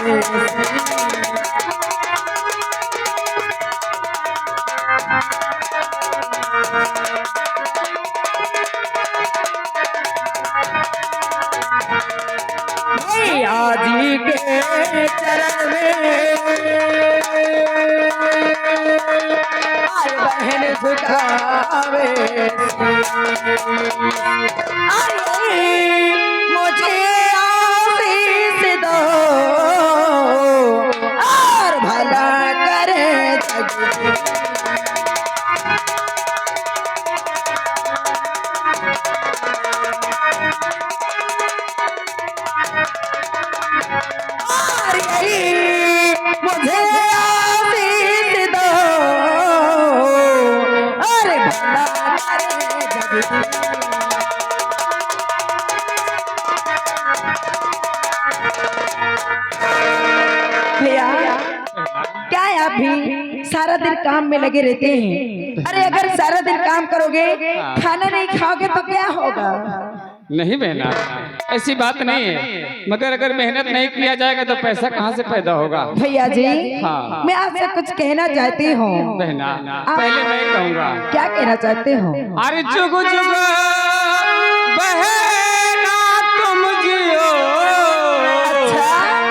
भैया जी के चरण में आए बहन झुकावे मुझे आशीष दो और भला करे जग मुझे आशीष दो अरे भला करे जग भैया क्या है आप भी सारा दिन काम में लगे रहते हैं। अरे अगर सारा दिन काम करोगे खाना नहीं खाओगे तो क्या होगा। नहीं बहना, ऐसी बात नहीं है, मगर अगर मेहनत नहीं किया जाएगा तो पैसा कहाँ से पैदा होगा। भैया जी हाँ। मैं आपसे कुछ कहना चाहती हूँ। बहना पहले मैं कहूँगा। क्या कहना चाहते हो। अरे जुग जुग बहना तुम जियो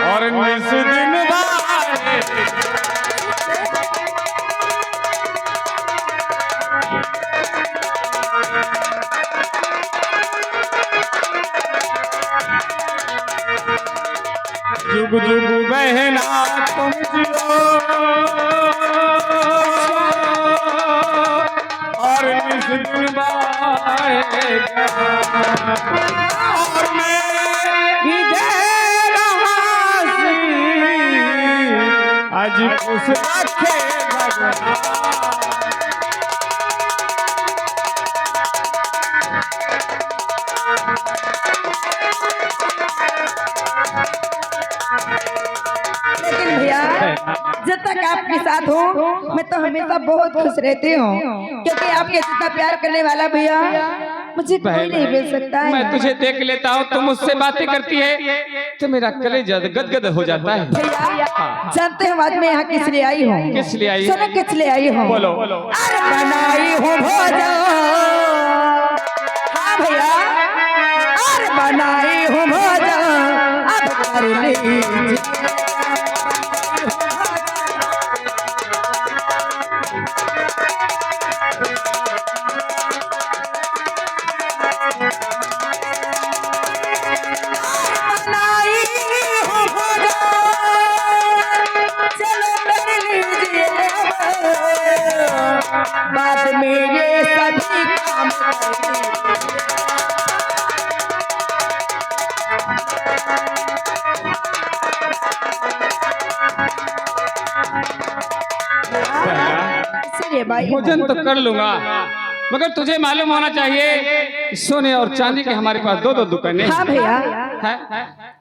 और निस दिन जुग जुग बहना तुम जियो और निस दिन बाएगा और मैं भी दे रहा आज खुश रखे भगवान। लेकिन भैया जब तक आपके साथ हूँ मैं तो हमेशा बहुत खुश रहती हूँ, क्योंकि आपके जितना प्यार करने वाला भैया मुझे कोई नहीं मिल सकता है। मैं तुझे देख लेता हूँ, तुम मुझसे बातें करती है तो मेरा कलेजा गदगद हो जाता है। भैया जानते हो आज मैं यहाँ किस लिए आई हूँ। किस लिए आई? सुनो किस लिए आई हूँ। बोलो। अरे बनाई हूँ भोजन। हाँ भैया अरे बनाई हूँ भोजन अब कर लीजिए। बाद में ये सभी काम भाई भोजन तो कर लूंगा, मगर तुझे मालूम होना चाहिए सोने और चांदी के हमारे पास दो दुकानें। हाँ भैया है।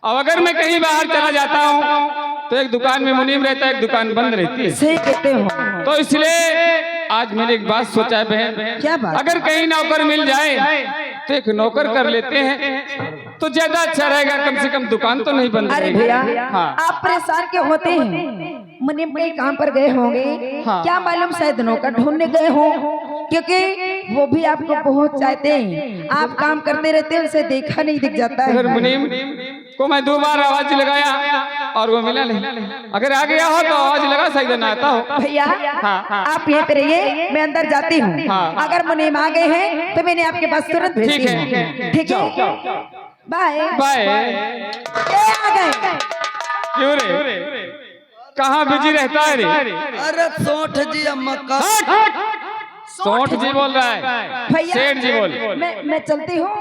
और अगर मैं कहीं बाहर चला जाता हूँ तो एक दुकान में मुनीम रहता है, एक दुकान बंद रहती है। सही कहते हो। तो इसलिए आज मैंने एक बात सोचा है बहन, क्या बात? अगर कहीं नौकर मिल जाए तो एक नौकर कर लेते हैं तो ज्यादा अच्छा रहेगा, कम से कम दुकान तो नहीं बंद। अरे भैया हाँ। आप परेशान क्यों होते हैं। मुनीम कहीं काम पर गए होंगे। हाँ। क्या मालूम शायद नौकर ढूंढने गए हो, क्योंकि वो भी आपको बहुत चाहते हैं। आप काम करते रहते हैं, उसे देखा नहीं दिख जाता है। अगर मुनीम को मैं 2 बार आवाज लगाया और वो मिला नहीं, अगर आ गया हो तो आवाज लगा सही ना आता हो। भैया हाँ। आप यहीं पे रहिए, मैं अंदर जाती हूँ। हाँ। अगर मुनीम आ गए हैं तो मैंने आपके पास तुरंत भेजती ठीक हूँ। है, ठीक है बाय बाय। ये आ गए। क्यों रे, कहाँ बिजी रहता है रे? अरे सोठ जी अम्मा का सोठ जी बोल रहा है, भैया सेठ जी बोल। मैं चलती हूँ।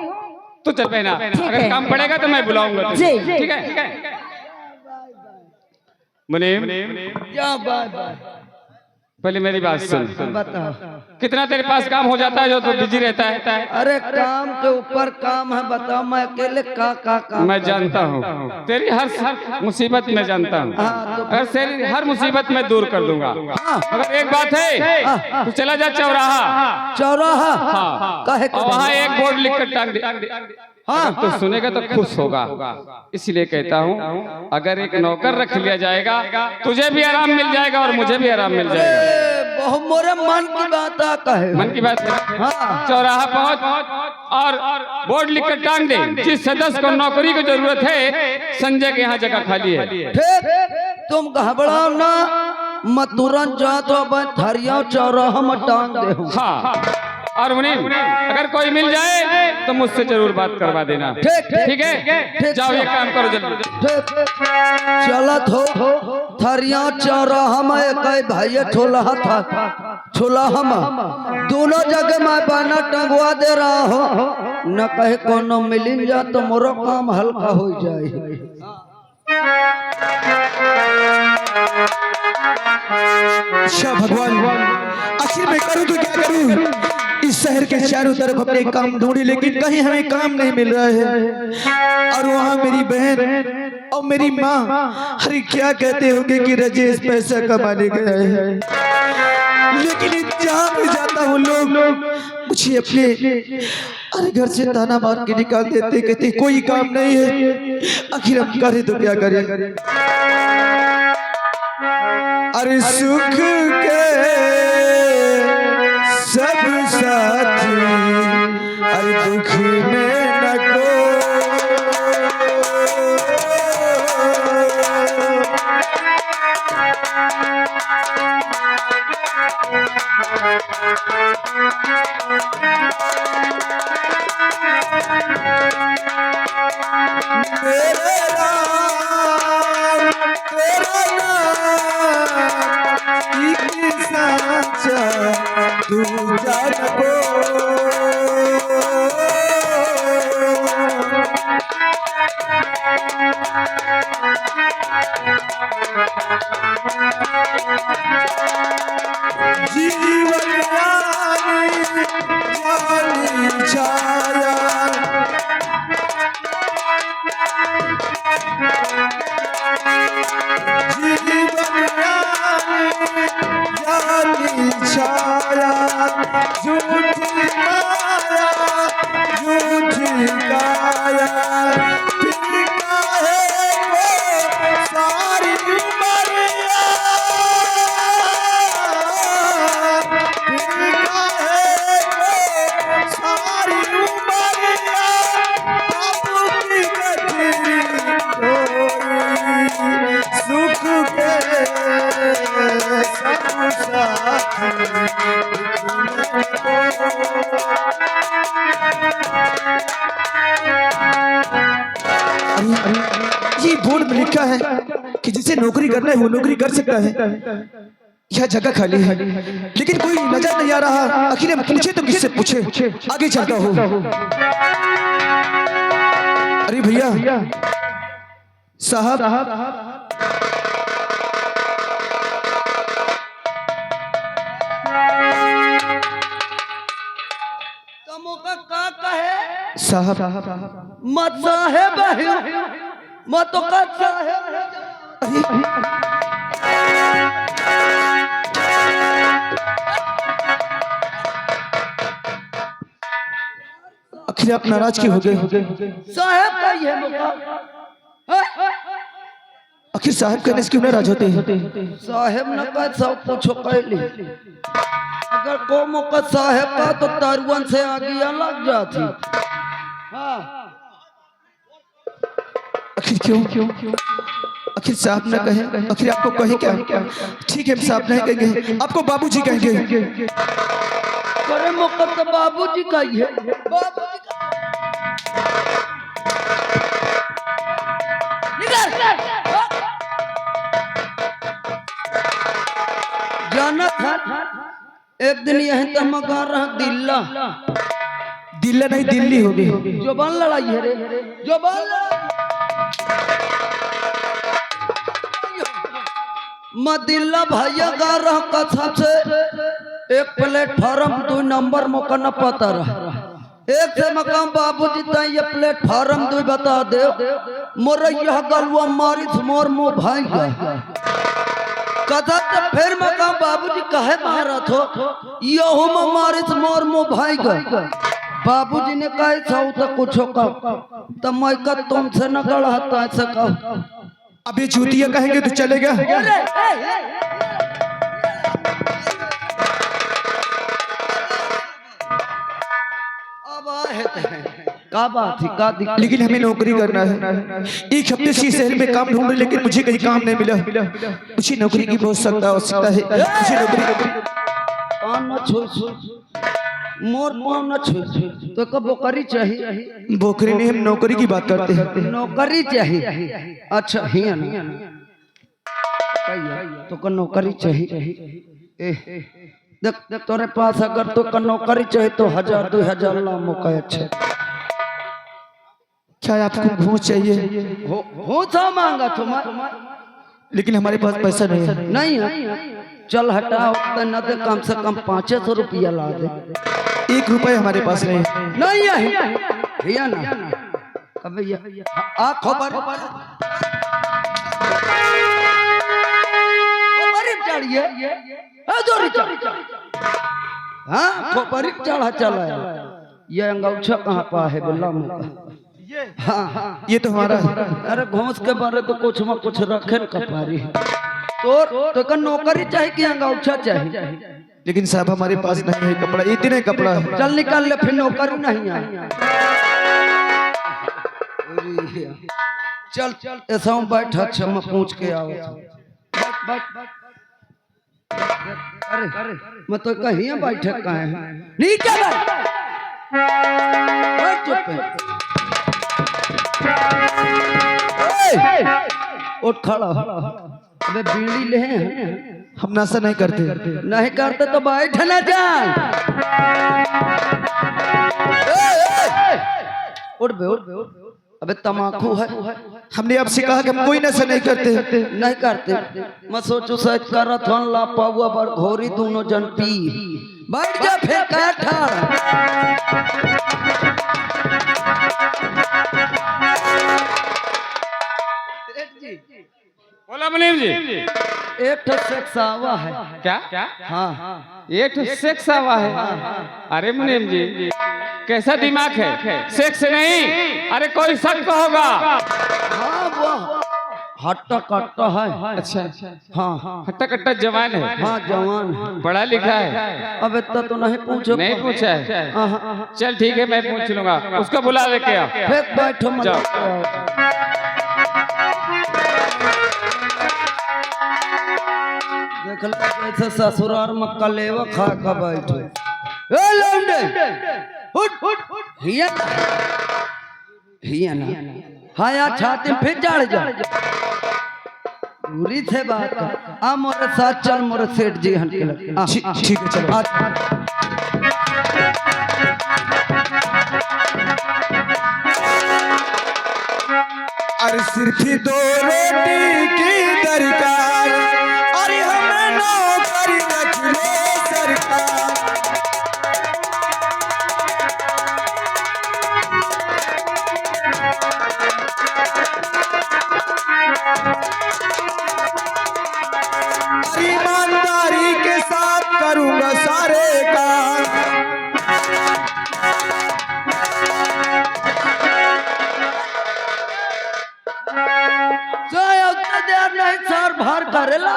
तू चल पहना, अगर है। काम पड़ेगा तो मैं बुलाऊंगा तुझे। जी। ठीक है मुनीम, क्या बात पहले मेरी बात सुन। बताओ। कितना तेरे पास काम हो जाता है जो तू बिजी रहता है? अरे काम के ऊपर काम है, बताओ मैं अकेले का काम। मैं जानता हूँ तेरी हर मुसीबत में जानता हूँ, हाँ, तो अगर तेरी हर मुसीबत में दूर कर दूंगा। मगर एक बात है, तू चला जा चौराहा। चौराहा हाँ, कहे और वहाँ एक बोर्ड लिख कर टांग दे, हाँ तो सुनेगा तो खुश होगा। इसलिए कहता हूँ अगर एक नौकर रख लिया जाएगा तुझे भी आराम मिल जाएगा और मुझे भी आराम मिल जाएगा। बहुत मोरे मन की बात कहे। मन की बात है। हाँ। चौराहा पहुंच और बोर्ड लिखकर टांग दे, जिस सदस्य को नौकरी की जरूरत है संजय के यहाँ जगह खाली है। ठीक, तुम घबराओ ना, मैं तुरंत जात थरिया चौराहा में टांग दे। हाँ और मुनीम अगर कोई मिल जाए तो मुझसे जरूर बात करवा देना। ठीक है, जाओ ये काम करो जल्दी। चलत हो थरिया चौराहा में कई भाई ठोलहा था, ठोलहा में दोनों जगह मैं बाना टंगवा दे रहा हूँ, न कहे कोनो मिल जा तो मोरो काम हल्का हो जाए। अच्छा भगवान, आखिर मैं करूं तो क्या करूं? इस शहर के चारों तरफ अपने काम ढूंढे लेकिन कहीं हमें काम नहीं मिल रहा है। और वहाँ मेरी बहन और मेरी माँ अरे क्या कहते होंगे कि राजेश पैसा कमाने गया है, लेकिन जहाँ भी जाता हूँ लोग मुझे अपने अरे घर से ताना मार के निकाल देते, कहते कोई काम नहीं है। आखिर हम करें तो क्या करें? अरे सुख के सब साथी अरे दुख में न मेरे राम तेरा नाम एक साचा तू जान को। जीवन यानी जानी छाया जानी छाया झूठी माया झूठी काया फिरका है वो सारी उमरिया फिरका है वो सारी उमरिया बाबू की गठरी सुख के ये बोर्ड में लिखा है कि जिसे नौकरी करना है वो नौकरी कर सकता है। यह जगह खाली है लेकिन कोई नजर नहीं आ रहा। आखिर हम पूछे तो किससे पूछे? आगे चलता हूँ। अरे भैया साहब का कहे साहब मत साहेब मत तो का साहेब। आखिर आप नाराज क्यों हो गए? साहेब का ही है मौका। आखिर साहब कहने से क्यों नाराज होते हैं? साहेब न का सब कुछ कहली, अगर को मौका साहेब का तो तारुआन से आगे लग जाती। हाँ। आखिर क्यों? आखिर साहब न कहे? आखिर आपको कहे क्या? ठीक है, हम साहब नहीं कहेंगे, आपको बाबूजी कहेंगे। करे मौका तो बाबूजी का ही है। बाबूजी जाना था एक दिन यही तो मगा रहा दिल्ला नहीं दिल्ली होगी। जोबान लड़ाई है रे, जोबान मदिल्ला भैया गा रहा कथा से एक प्लेटफार्म 2 नंबर मौका न पता रहा। एक से मकाम बाबूजी तय ये प्लेटफार्म 2 बता दे मोर यह गलवा मारी मोर मुंह भाई गया कथा तो फिर मकाम बाबूजी कहे मारा थो यहू में मारी मोर मुंह भाई गया। बाबूजी ने कहा था तो कुछ का तो मैं का तुमसे न गढ़ाता ऐसा कहो। अब ये चूतिया कहेंगे तो चलेगा। अब आए का बात थी का दिक्कत? लेकिन हमें नौकरी करना है। एक हफ्ते से शहर में काम ढूंढ रहे लेकिन मुझे कहीं काम नहीं मिला। मुझे नौकरी की बहुत सख्त आवश्यकता है। मुझे नौकरी पान न छो मोर पान न छो तो कब नौकरी चाहिए? बोकरी नहीं, हम नौकरी की बात करते हैं। नौकरी चाहिए। अच्छा हिया ना तो का नौकरी चाहिए। देख तोरे पास अगर तो का नौकरी चाहिए तो 1000 2000 ला मौका। अच्छा क्या आपको घूस चाहिए? हो था मांगा तुम लेकिन हमारे पास पैसा नहीं है। नहीं है। चल हटाओ तो न दे कम से कम 500 रुपया ला दे। 1 रुपए हमारे पास नहीं है। नहीं है भैया ना कभी आ खबर चढ़िए हाँ खबर चढ़ा चला ये अंगूछा कहाँ पा है बिल्ला मुका। हाँ ये तो हमारा है। अरे घोंस के बारे तो कुछ में कुछ रखे कपारी तो का नौकरी चाहिए कि अंगूछा चाहिए? लेकिन साहब हमारे पास नहीं है कपड़ा, इतने कपड़ा है। चल निकाल ले फिर नौकरी नहीं है। चल चल ऐसा बैठ अच्छा मैं पूछ के आओ। अरे मैं तो कहीं बैठे कहाँ है नीचे बैठ चुप उठ खड़ा। अबे बीड़ी ले हम नशा नहीं करते। नहीं करते तो बैठ ना जाए। उठ बे उठ। अबे तमाकू है। हमने आपसे कहा कि हम कोई नशा नहीं करते। नहीं करते मैं सोचू शायद करत हन ला पाऊआ पर घोरी दोनों जन पी बैठ जा फिर काठा। बोला मुनीम जी। एक तो सेक्स आवा है क्या? हाँ एक तो सेक्स आवा है। अरे मुनीम जी कैसा दिमाग है? सेक्स नहीं, अरे कोई शक होगा। हाँ वो हट्टा कट्टा है। अच्छा हाँ हट्टा कट्टा जवान है। हाँ जवान पढ़ा लिखा है? अब इतना तो नहीं पूछो। नहीं पूछा है? चल ठीक है मैं पूछ लूंगा। उसको बुला लेके आ। फिर बैठो मत देख कैसे ससुराल में कलेवा खा का बैठे। ए लौंडे उठ हिया ना हाया छाती में फिर जाड़ जा दूरी से बात कर। आ मोरे साथ चल मोरे सेठ जी हन के लग। ठीक है चलो। अरे सिर्फ 2 रोटी की दरकार, अरे हमें नौकरी रख लो सरकार। ईमानदारी के साथ करूंगा सारे काम। देर नहीं सर भर करेला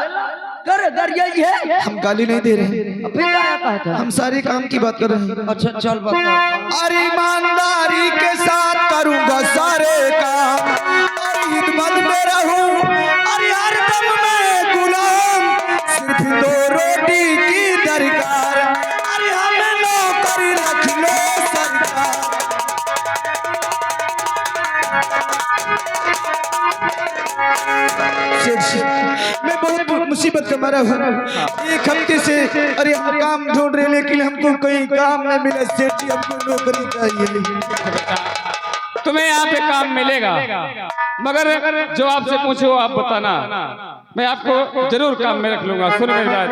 करे दरिया है। हम गाली नहीं दे रहे हैं, फिर आया कहता है हम सारे काम की बात कर रहे हैं। अच्छा चल बता। अरे ईमानदारी के साथ करूंगा सारे काम, और हिदमत में रहूं, अरे हर दम में गुलाम। सिर्फ 2 रोटी की दरकार, अरे हमें नौकरी रख लो सरकार। मैं बहुत मुसीबत का मारा हूँ। 1 हफ्ते से अरे हम काम ढूंढ रहे लेकिन हमको कहीं काम नहीं मिला। सेठ जी हमको नौकरी चाहिए। तुम्हें यहाँ पे काम मिलेगा, मगर जो आपसे पूछो आप बताना, मैं आपको जरूर काम में रख लूंगा। सुन मेरी बात।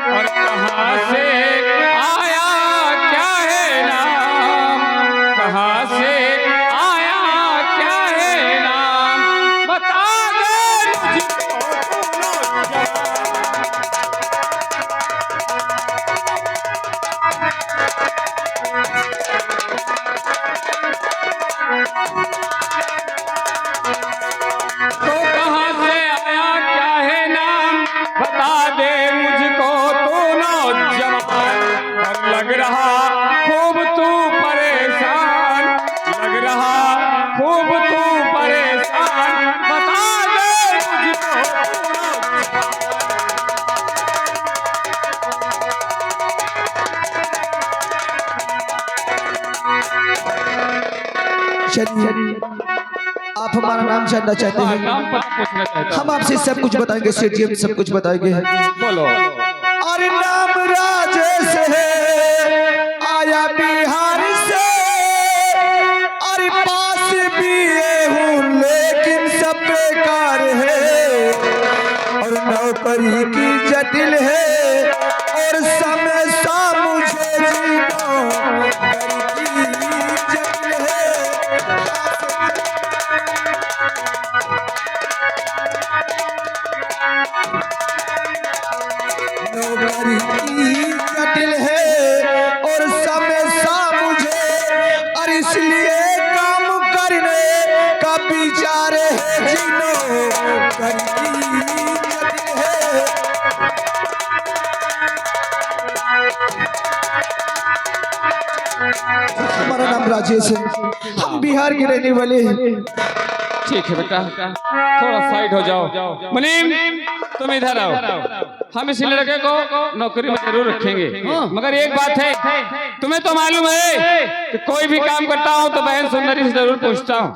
और कहाँ से आया क्या है नाम, कहाँ से आया क्या है नाम, बता दे मुझको। चलिए आप हमारा नाम जानना चाहते हाँ, हैं? नाम पता पूछना चाहता हम आपसे सब कुछ बताएंगे सेठ जी, हम सब कुछ बताएंगे। हूँ। बोलो। अरे नाम राजेश है, आया बिहार से, अरे पास भी हूँ लेकिन सब बेकार है, और नौकरी की जटिल है, और समय सा मुझे जीना की जटिल है। नौकरी की जटिल है और समय सा मुझे, और इसलिए काम करने का विचार है, जीनो करती जटिल है। हमारा नाम राजेश है, हम बिहार के रहने वाले हैं। ठीक है बेटा, थोड़ा साइड हो जाओ। मुनीम, तुम इधर आओ। हम इस लड़के को नौकरी में जरूर रखेंगे, मगर एक बात है, तुम्हें तो मालूम है कि कोई भी काम करता हूँ तो बहन सुंदरी से जरूर पूछता हूँ।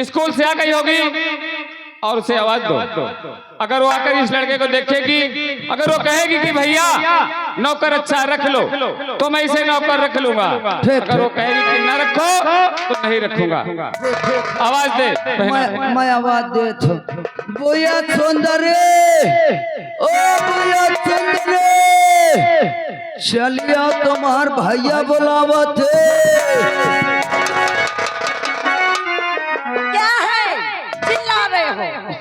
स्कूल से आ गई होगी और उसे आवाज दो। अगर वो आकर इस लड़के को देखेगी, अगर वो कहेगी कि भैया नौकर अच्छा रख लो, तो मैं इसे नौकर रख लूंगा। अगर वो कहेगी कि ना रखो तो नहीं रखूंगा। आवाज दे। मैं आवाज दे थो। बुया सुंदरी, ओ बुया सुंदरी, चलिया तुम्हार भैया बुलावत है। क्या है चिल्ला रहे हो?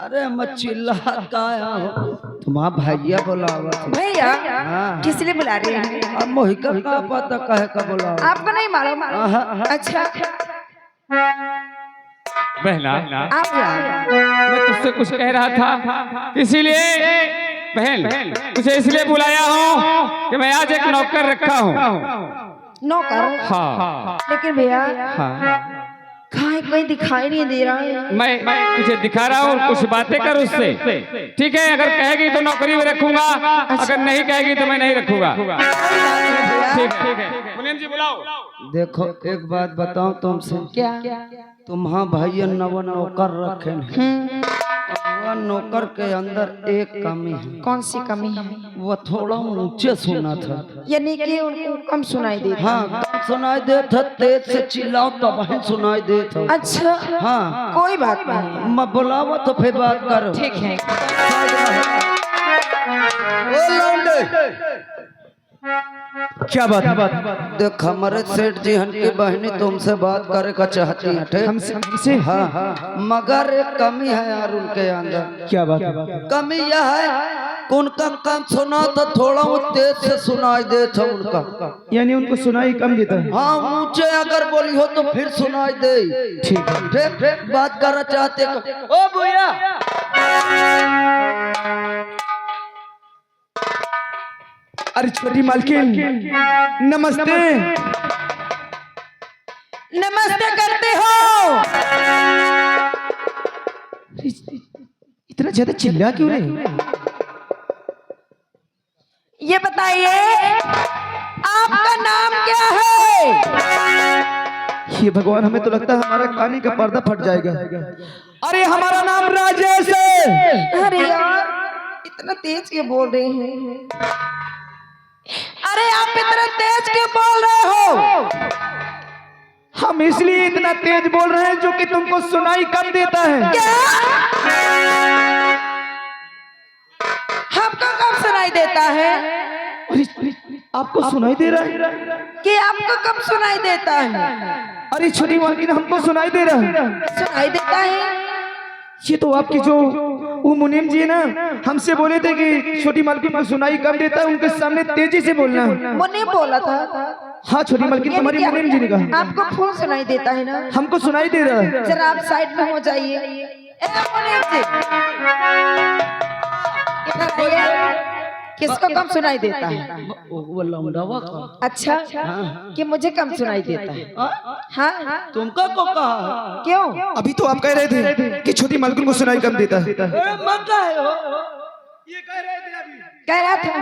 अरे मैं चिल्ला का आया हूँ, तुम्हारा भैया बुलावत है। भैया हाँ। किस लिए बुला रहे हैं? अब मोहिका का पता कहे का बुलावत? आपको नहीं मालूम? अच्छा बहना, आप यहाँ। मैं तुझसे कुछ कह रहा था, इसीलिए बहन तुझे इसलिए बुलाया हूँ कि मैं आज एक नौकर रखा हूँ। नौकर? हाँ लेकिन भैया हाँ, कहीं कोई दिखाई नहीं दे रहा है। मैं तुझे दिखा रहा हूँ, कुछ बातें कर उससे। ठीक है, अगर कहेगी तो नौकरी में रखूंगा, अगर नहीं कहेगी तो मैं नहीं रखूंगा। ठीक है, मुनीम जी बुलाओ। देखो एक बात बताऊं तुमसे, क्या? तुम्हारा भैया नव नौकर रखे हैं, वह नौकर के अंदर एक कमी है। कौन सी कमी है? वो थोड़ा ऊंचे सुना था। यानी कि उनको कम सुनाई देता? हाँ कम सुनाई देता, तेज से चिल्लाओ तो बहन सुनाई देता। अच्छा हाँ कोई बात नहीं, मैं बुलावा तो फिर बात करो। ठीक है। ओ लौंडे, क्या बात है? देख हमारे सेठ जी हन की बहनी तुमसे बात करे का चाहती है, ठीक? हमसे? हाँ मगर एक कमी है यार उनके अंदर। क्या बात? कमी यह है कि उनका काम सुना तो थोड़ा वो तेज से सुनाई देता उनका। यानी उनको सुनाई कम देता है? हाँ ऊंचे अगर बोली हो तो फिर सुनाई दे। ठीक है। ठीक बात करना चाहते हो? ओ भैया अरे छोटी मालकिन नमस्ते। नमस्ते करते हो? इतना ज्यादा चिल्ला क्यों रहे? ये बताइए आपका नाम क्या है? ये भगवान, हमें तो लगता है हमारा कानी का पर्दा फट जाएगा। अरे हमारा नाम राजेश है। अरे यार इतना तेज क्यों बोल रहे हैं? अरे आप इतना तेज क्यों बोल रहे हो? हम इसलिए इतना तेज बोल रहे हैं जो कि तुमको सुनाई कम देता है। क्या? हमको कब सुनाई देता है? अरे आपको सुनाई दे रहा है? कि आपको कब सुनाई देता है? अरे छोटी मालकिन हमको सुनाई दे रहा है। सुनाई देता है? ये तो आपकी जो वो मुनीम जी है ना, हमसे बोले थे कि छोटी मालकिन को सुनाई कम देता है, उनके सामने तेजी से बोलना। मुनीम बोला था? हाँ छोटी मालकिन, तुम्हारी मुनीम जी ने कहा। आपको फूल सुनाई देता है ना? हमको सुनाई दे रहा है। जरा आप साइड में हो जाइए। ए मुनीम जी, इधर आइए। किसको कम सुनाई देता है? वो लौंडावा का। अच्छा कि मुझे कम सुनाई देता है? हाँ तुमका को कहा? क्यों? अभी तो आप कह रहे थे कि छोटी मालकिन को सुनाई कम देता है। मैं कहे हो ये कह रहे थे अभी। कह रहा था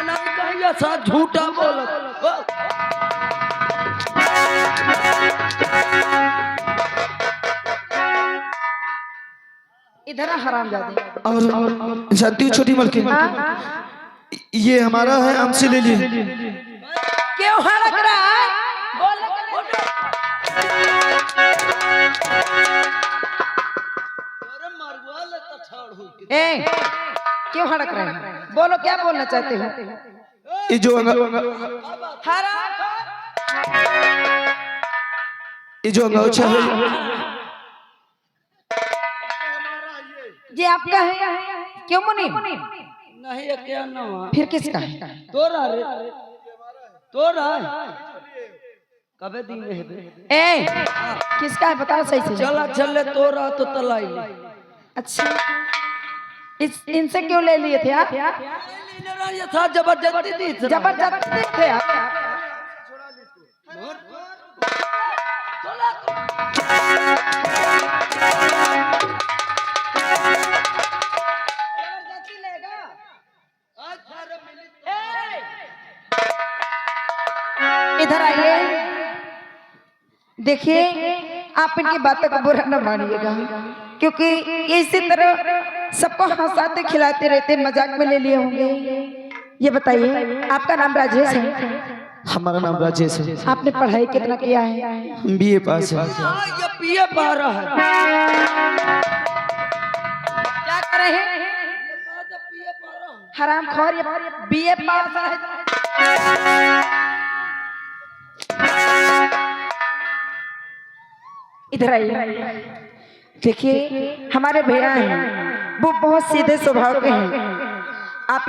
नहीं कहिए, साथ झूठा बोलत। इधर आ हरामजादे। और जानती हो छोटी मलकिन, ये हमारा है, हमसे ले लिए। क्यों हड़क रहा है? बोल ए, क्यों हड़क रहे हैं? बोलो क्या बोलना चाहते हो? ये जो अंगूठा है ये आपका है? क्यों मुनि? नहीं ये क्या ना हुआ। फिर किसका है? तोरा रे तोरा कबे दिन है बे। ए, किसका है बताओ सही से। चला चले तोरा तो तलाई ले। अच्छा, इनसे क्यों ले लिए थे आप? ये था जबरदस्ती दी थी। जबरदस्ती थे आप? इधर आइए। देखिए, आप इनकी बातों को बुरा न मानिएगा, क्योंकि इसी तरह सबको हंसाते खिलाते रहते, मजाक में ले लिए होंगे। ये बताइए, आपका नाम राजेश है? हमारा नाम राजेश है। आपने पढ़ाई कितना किया है? बीए पास है। ये बीए पढ़ रहा है। क्या कर रहे हैं? हरामखोर, ये बीए पास है। इधर आइए। देखिए, हमारे भैया हैं, वो बहुत सीधे स्वभाव के हैं। आप